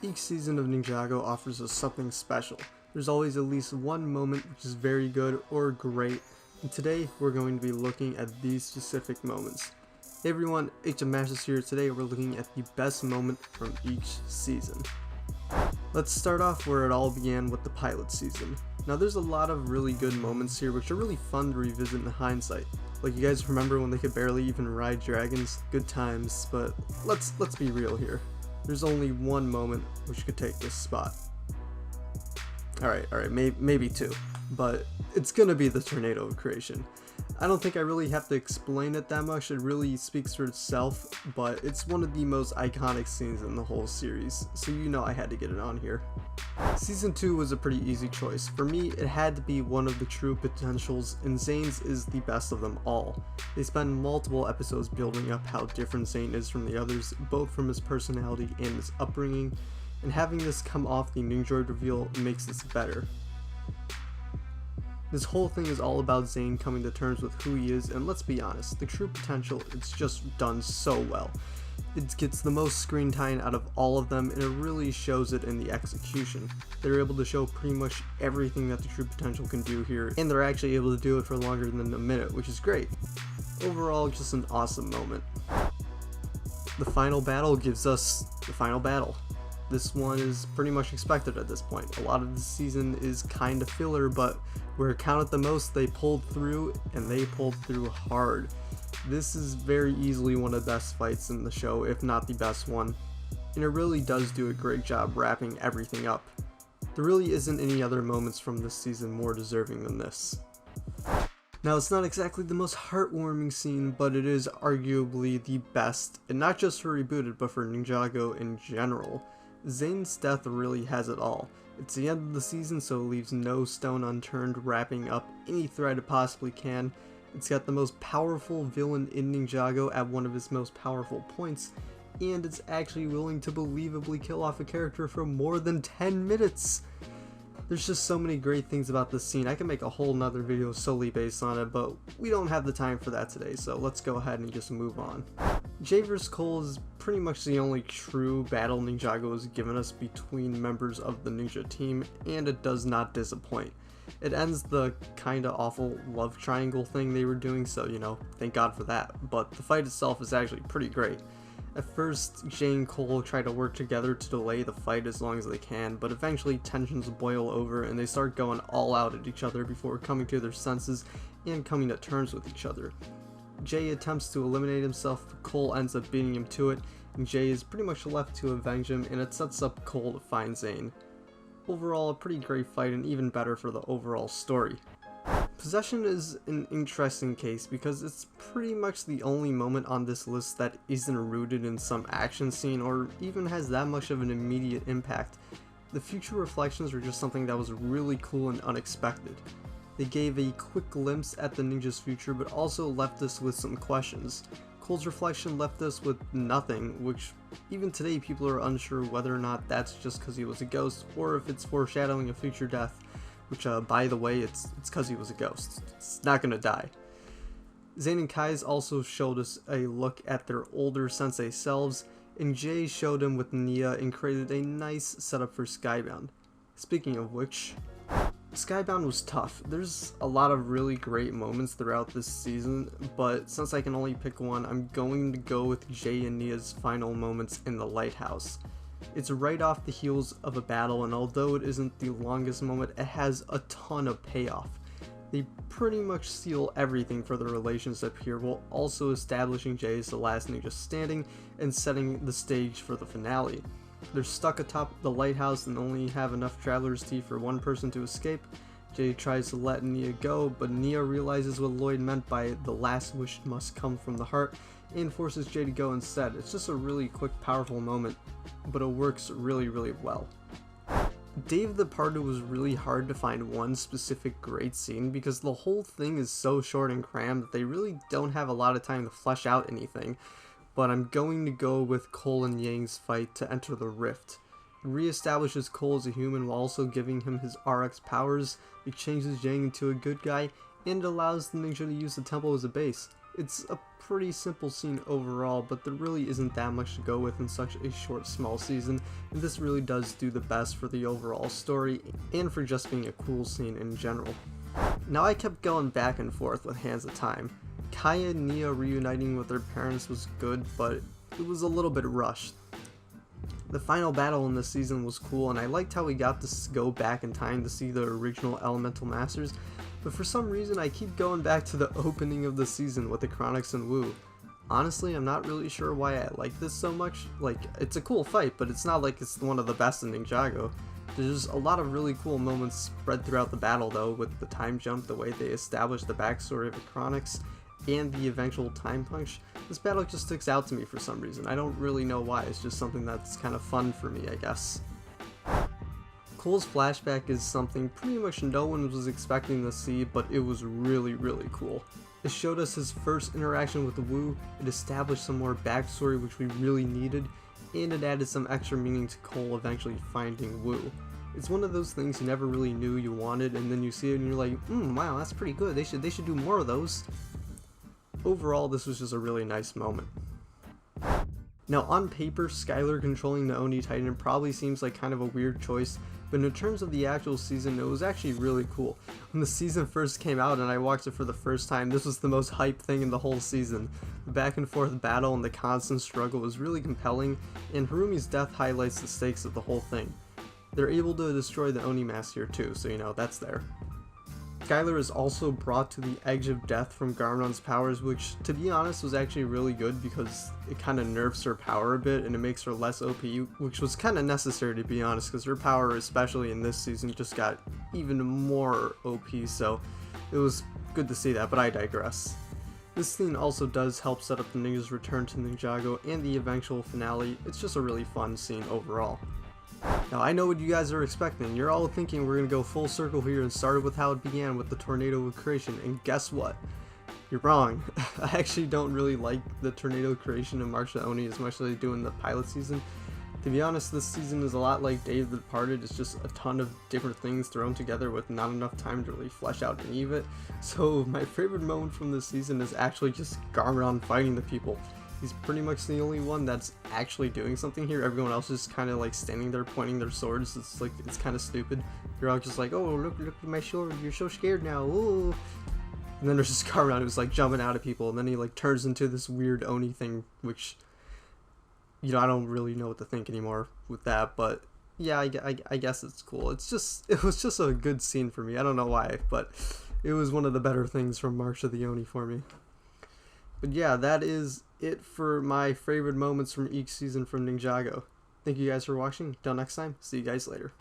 Each season of Ninjago offers us something special. There's always at least one moment which is very good or great, and today we're going to be looking at these specific moments. Hey everyone, Hfmasters here. Today we're looking at the best moment from each season. Let's start off where it all began with the pilot season. Now there's a lot of really good moments here which are really fun to revisit in hindsight. Like, you guys remember when they could barely even ride dragons? Good times, but let's be real here. There's only one moment which could take this spot. Alright, maybe two, but it's gonna be the tornado of creation. I don't think I really have to explain it that much, it really speaks for itself, but it's one of the most iconic scenes in the whole series, so you know I had to get it on here. Season 2 was a pretty easy choice. For me, it had to be one of the true potentials, and Zane's is the best of them all. They spend multiple episodes building up how different Zane is from the others, both from his personality and his upbringing, and having this come off the Ninjago reveal makes this better. This whole thing is all about Zane coming to terms with who he is, and let's be honest, the true potential, it's just done so well. It gets the most screen time out of all of them, and it really shows it in the execution. They're able to show pretty much everything that the true potential can do here, and they're actually able to do it for longer than a minute, which is great. Overall, just an awesome moment. The final battle gives us the final battle. This one is pretty much expected at this point. A lot of the season is kind of filler, but where it counted the most, they pulled through, and they pulled through hard. This is very easily one of the best fights in the show, if not the best one, and it really does do a great job wrapping everything up. There really isn't any other moments from this season more deserving than this. Now, it's not exactly the most heartwarming scene, but it is arguably the best, and not just for Rebooted, but for Ninjago in general. Zane's death really has it all. It's the end of the season, so it leaves no stone unturned, wrapping up any thread it possibly can. It's got the most powerful villain in Ninjago at one of his most powerful points, and it's actually willing to believably kill off a character for more than 10 minutes. There's just so many great things about this scene. I can make a whole nother video solely based on it, but we don't have the time for that today, so let's go ahead and just move on. JDriscoll is pretty much the only true battle Ninjago has given us between members of the ninja team, and it does not disappoint. It ends the kinda awful love triangle thing they were doing, so you know, thank God for that, but the fight itself is actually pretty great. At first, Jay and Cole try to work together to delay the fight as long as they can, but eventually tensions boil over and they start going all out at each other before coming to their senses and coming to terms with each other. Jay attempts to eliminate himself, but Cole ends up beating him to it, and Jay is pretty much left to avenge him, and it sets up Cole to find Zane. Overall, a pretty great fight, and even better for the overall story. Possession is an interesting case because it's pretty much the only moment on this list that isn't rooted in some action scene or even has that much of an immediate impact. The future reflections were just something that was really cool and unexpected. They gave a quick glimpse at the ninja's future, but also left us with some questions. Cole's reflection left us with nothing, which even today people are unsure whether or not that's just because he was a ghost or if it's foreshadowing a future death, which by the way, it's because he was a ghost. It's not gonna die. Zane and Kai's also showed us a look at their older sensei selves, and Jay showed him with Nia and created a nice setup for Skybound. Speaking of which, Skybound was tough. There's a lot of really great moments throughout this season, but since I can only pick one, I'm going to go with Jay and Nia's final moments in the lighthouse. It's right off the heels of a battle, and although it isn't the longest moment, it has a ton of payoff. They pretty much seal everything for the relationship here, while also establishing Jay as the last ninja standing and setting the stage for the finale. They're stuck atop the lighthouse and only have enough traveler's tea for one person to escape. Jay tries to let Nia go, but Nia realizes what Lloyd meant by the last wish must come from the heart and forces Jay to go instead. It's just a really quick, powerful moment, but it works really well. Day of the Departed was really hard to find one specific great scene because the whole thing is so short and crammed that they really don't have a lot of time to flesh out anything. But I'm going to go with Cole and Yang's fight to enter the rift. It reestablishes Cole as a human while also giving him his RX powers. It changes Yang into a good guy and allows the ninja to use the temple as a base. It's a pretty simple scene overall, but there really isn't that much to go with in such a short, small season, and this really does do the best for the overall story, and for just being a cool scene in general. Now I kept going back and forth with Hands of Time. Kaya and Nia reuniting with their parents was good, but it was a little bit rushed. The final battle in this season was cool, and I liked how we got to go back in time to see the original Elemental Masters, but for some reason I keep going back to the opening of the season with the Chronics and Wu. Honestly, I'm not really sure why I like this so much. Like, it's a cool fight, but it's not like it's one of the best in Ninjago. There's a lot of really cool moments spread throughout the battle though, with the time jump, the way they establish the backstory of the Chronics, and the eventual time punch. This battle just sticks out to me for some reason. I don't really know why, it's just something that's kind of fun for me, I guess. Cole's flashback is something pretty much no one was expecting to see, but it was really cool. It showed us his first interaction with the Wu, it established some more backstory which we really needed, and it added some extra meaning to Cole eventually finding Wu. It's one of those things you never really knew you wanted, and then you see it and you're like, wow, that's pretty good, they should do more of those. Overall, this was just a really nice moment. Now on paper, Skylar controlling the Oni Titan probably seems like kind of a weird choice, but in terms of the actual season, it was actually really cool. When the season first came out and I watched it for the first time, this was the most hyped thing in the whole season. The back and forth battle and the constant struggle was really compelling, and Harumi's death highlights the stakes of the whole thing. They're able to destroy the Oni mask here too, so you know, that's there. Skylar is also brought to the edge of death from Garmron's powers, which, to be honest, was actually really good because it kind of nerfs her power a bit and it makes her less OP, which was kind of necessary to be honest, because her power, especially in this season, just got even more OP, so it was good to see that, but I digress. This scene also does help set up the ninjas' return to Ninjago and the eventual finale. It's just a really fun scene overall. Now I know what you guys are expecting. You're all thinking we're going to go full circle here and start with how it began with the tornado creation, and guess what? You're wrong. I actually don't really like the tornado creation in March of the Oni as much as I do in the pilot season. To be honest, this season is a lot like Day of the Departed. It's just a ton of different things thrown together with not enough time to really flesh out any of it. So my favorite moment from this season is actually just Garmron fighting the people. He's pretty much the only one that's actually doing something here. Everyone else is kind of like standing there pointing their swords. It's like, it's kind of stupid. They're all just like, oh, look at my sword, you're so scared now, ooh. And then there's this Garmron who's like jumping out at people, and then he like turns into this weird Oni thing, which, you know, I don't really know what to think anymore with that, but yeah, I guess it's cool. It was just a good scene for me. I don't know why, but it was one of the better things from March of the Oni for me. But yeah, that is it for my favorite moments from each season from Ninjago. Thank you guys for watching. Till next time, see you guys later.